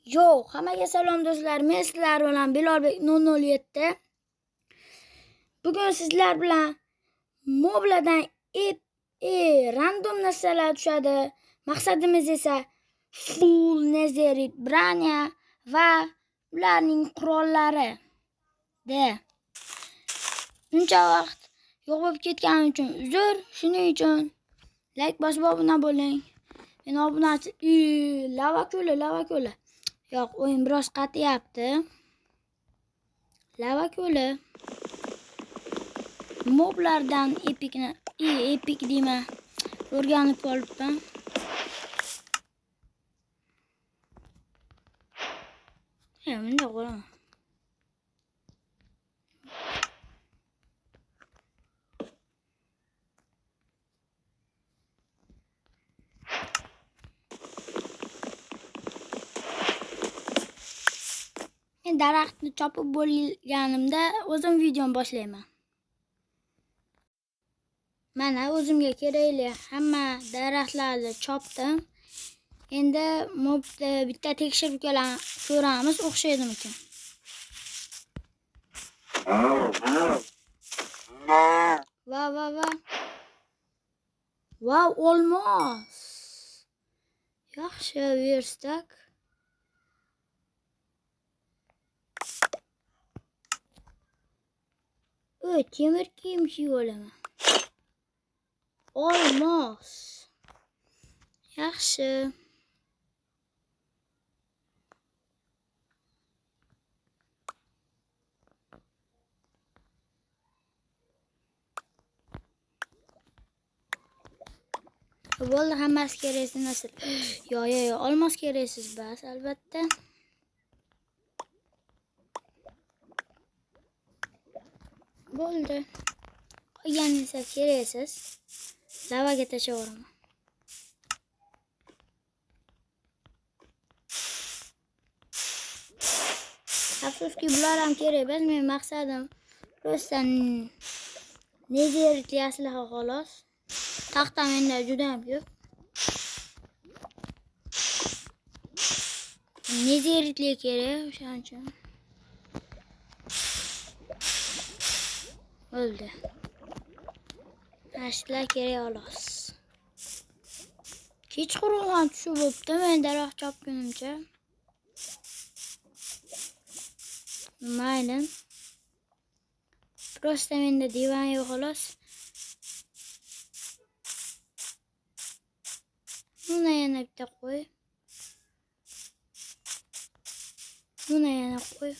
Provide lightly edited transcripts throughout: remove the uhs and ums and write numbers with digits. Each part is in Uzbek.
Yo'q, hammaga salom do'stlar. Men sizlar bilan Bilolbek 007. Bugun sizlar bilan Mobladan random narsalar tushadi. Maqsadimiz esa full Netherite branya va ularning qurollari. Uncha vaqt yo'q bo'lib ketgani uchun uzr. Shuning uchun like bosib obuna bo'ling. Men obunachi lava ko'li. Yo'q, o'yin biroz qatiyapti. Lava ko'li. Moblardan epik deyman. O'rganib olibman. Bunday qo'yaman. Men daraxtni chopib bo'lganimda o'zim videoni boshlayman. Mana o'zimga kerakli hamma daraxtlarni chopdim. Endi mobni bitta tekshirib ko'ramiz, o'xshaydimikan. Va. Wow, olmos. Yaxshi verstak. Temir kiyim kiyib olaman. Olmos. Yaxshi. Bo'ldi, hammasi keraksiz narsa. Yo'q, olmos keraksiz bas, albatta. Bo'ldi. Qolganingizga keraksiz. Lavaga tashlayveraman. Afsuski bular ham kerak emas. Men maqsadim rostdan Netherite aslaha xolos. Taxta menda juda ham ko'p. Netherite kerak, o'shaning uchun. Bo'ldi. Ashlar kerak xolos. Kechqurun ham tushib o'tdi, men daraxt chopgunimcha. Mayli. Prosta menda divan yo'q xolos. Buni yana bitta qo'y. Buni yana qo'y.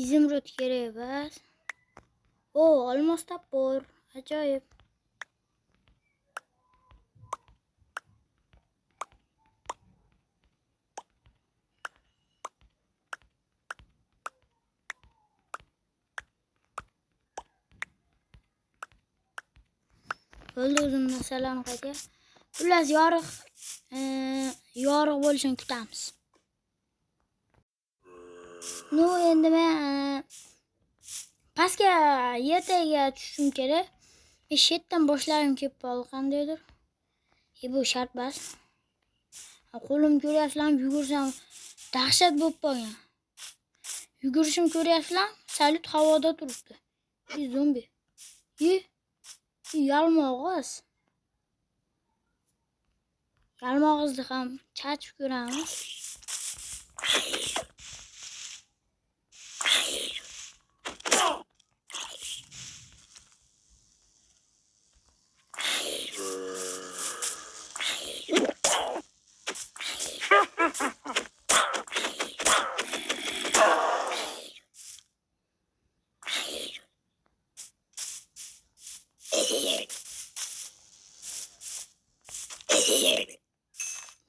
Izimrod kerak emas. Olmos tapor. Ajoyib. Bo'ldi, o'zim masalani qayta. Xullas yoriq bo'lishini kutamiz. Endi men pastga yertaga tushishim kerak. Shetdan boshlarim kelib qoldi qandaydir. Bu shart bas. Qo'lim ko'ryapsizlarmi, yugursam dahshat bo'lib qolgan. Yugurishim ko'ryapsizlar, salyut havoda turibdi. Zombi. Yalmog'iz. Yalmog'izni ham chachib ko'ramiz.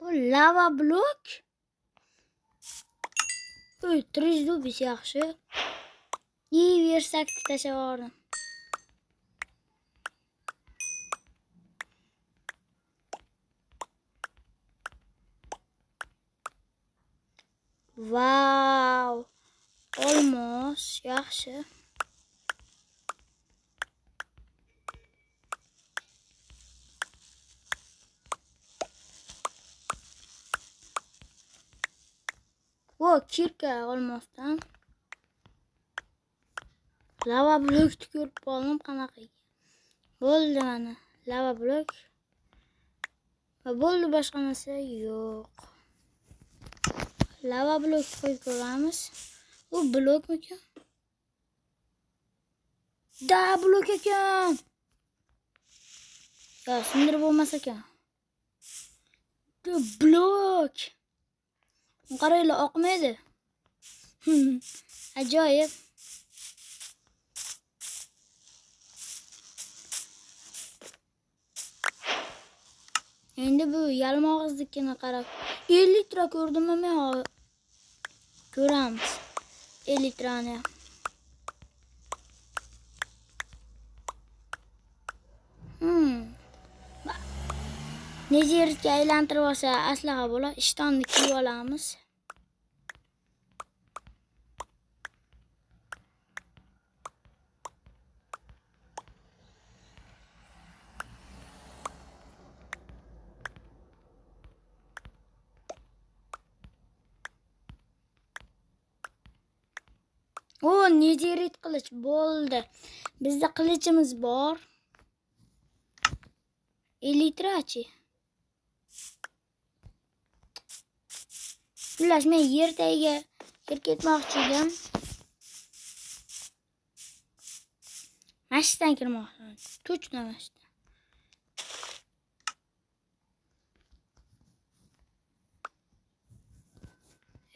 Bu lava blok. 300 yaxshi. Versakni tashlab yubordim. Wow. Olmos, yaxshi. O kirka olmosdan. Lava blokni ko'rib qoldim qanaqa. Bo'ldi mana. Lava blok. Va bo'ldi, boshqa narsa yo'q. Lava blok qo'yib ko'ramiz. U blokmikan? Da, blok ekan. Ya, sindirib bo'lmas ekan. Da, blok. Qaranglar, oqmaydi. Ajoyib. Endi bu yalmog'izlikini qarab 50 litre ko'rdimmi men? Ko'ramiz. 50 litrani. Nejerga aylantirib olsa aslaha bo'lar. Ishtonni kiyib olamiz. O, nejerit qilich bo'ldi. Bizda qilichimiz bor. 50 litrachi. Xullas, men yer tagiga ketmoqchi edim. Mashinadan kirmoqchiman. Точно mashina.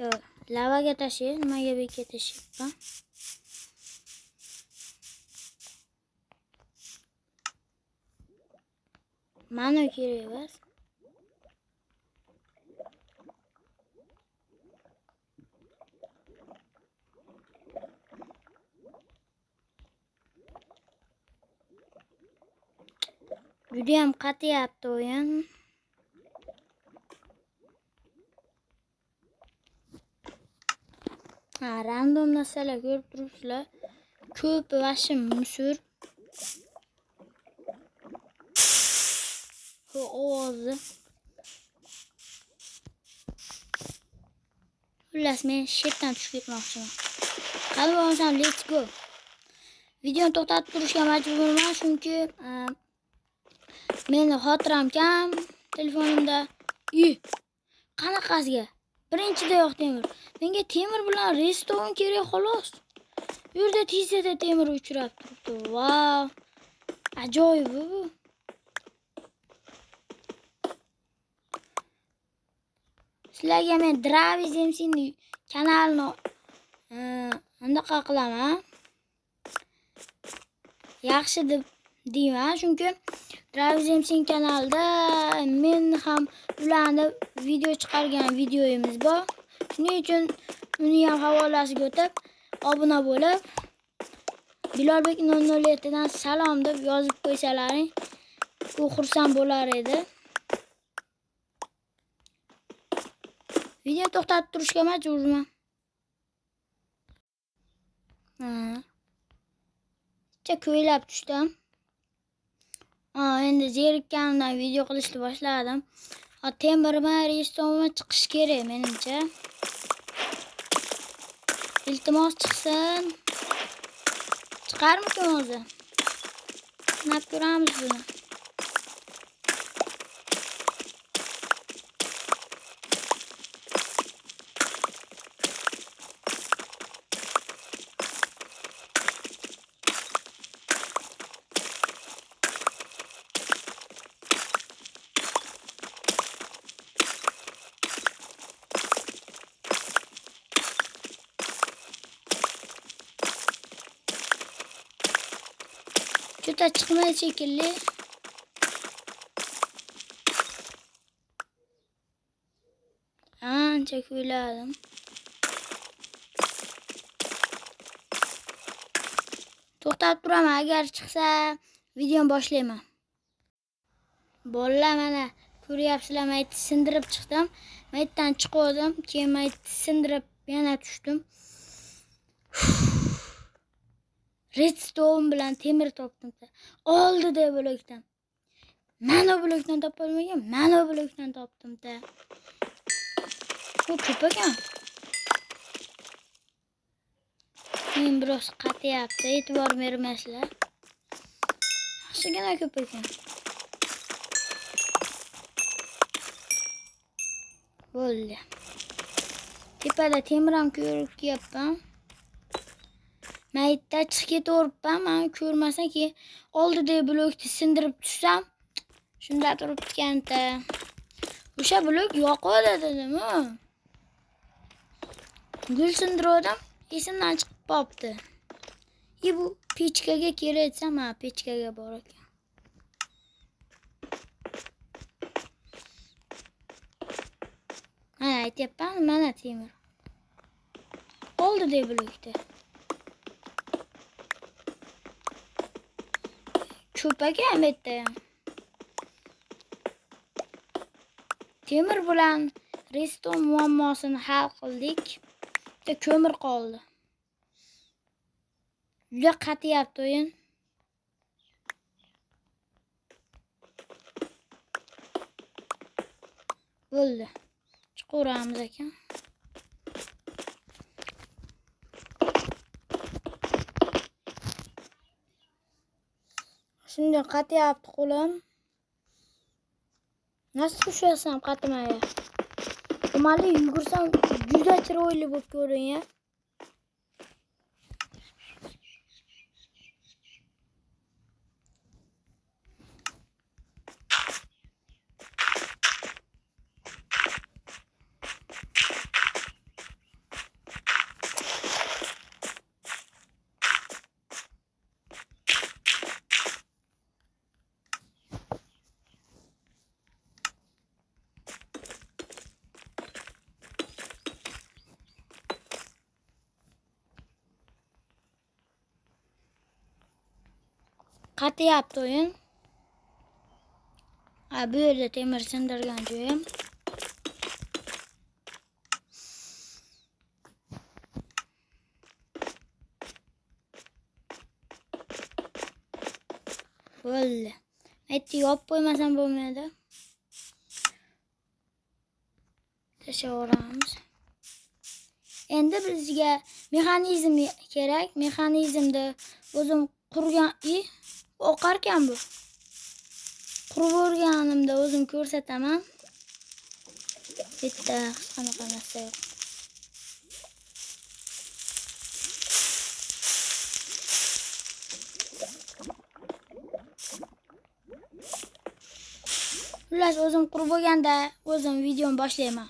Yo, lavaga tashiy, nimaga bekitishyapman? Mana kerak emas. Judayam qatiyapti o'yin. Random narsalar ko'rib turibsizlar. Ko'p vashim musur. Ovozi. Xullas, men shetdan tushib ketmoqchiman. Qani bo'lsam, let's go. Videoni to'xtatib turishga majburman, chunki meni xotiram kam telefonimda. Qanaqasiga? Birinchida yo'q temir. Menga temir bilan restorun kerak xolos. Bu yerda tezda temir uchrab turibdi. Wow! Ajoyib bu. Sizlarga men Draviz MC'ning kanalini anaqa qilaman. Yaxshi deb deyman, chunki Draviz MC'ning kanalida men ham ularni video chiqargan videoyimiz bor. Shuning uchun uni ham havolasiga o'tib, obuna bo'lib, Bilolbek 007 dan salom deb yozib qo'ysalaring, u xursand bo'lar edi. Video to'xtatib turishga majburman. Ko'ylab tushdim. Endi zerikkanimdan video qilishni boshladim. Temirma restoranga chiqish kerak menimcha. Iltimos chiqsin. Chiqarmikan o'zi? Sinab ko'ramiz buni. Juda chiqmaydi shekilli. Ancha kuyladim. To'xtab turaman, agar chiqsa videoni boshlayman. Bolalar, mana ko'ryapsizlar, men sindirib chiqdim. Maytdan chiqdim, keyin mayt sindirib yana tushdim. Redstone bilan temir topdim. Oldida blokdan. Mana blokdan topolmagan, mana blokdan topdim-da. Bu ko'p ekan. Men biroz qatiyapti, e'tibor bermaslar. Yaxshigina ko'p ekan. Bo'ldi. Tepada temir ham ko'rib kelyapman. Maytda chiqib ketaveribman, men ko'rmasam ki oldidagi blokni sindirib tushsam, shunda turib ketganda. O'sha blok yoqadi dedim-ku. Gul sindirdim, esimdan chiqib qopti. Bu pechkaga kelatsam, ha, pechkaga bor ekan. Mana aytyapman, mana temir. Oldidagi blokda. Ko'paga ham bitta. Temir bilan redstone muammosini hal qildik. Bitta ko'mir qoldi. Juda qatiyapti o'yin. Bo'ldi. Chiqaveramiz ekan. Şimdi qatiyapti qo'lim. Nasıl tusharsam qatimaya. Umali yugursam juda chiroyli bo'lib ko'rinya. Qatiyapti o'yin. Bu yerda temir sindirgan joyim. Bo'ldi. Aytdi yopib qo'ymasam bo'lmaydi. Tashavoramiz. Endi bizga mexanizm kerak. Mexanizmda o'zim qurgan oqar ekan bu. Qurib o'rganimda o'zim ko'rsataman. Bitta qanaqa narsa yo'q. Xullas o'zim qurib bo'lganda o'zim videoni boshlayman.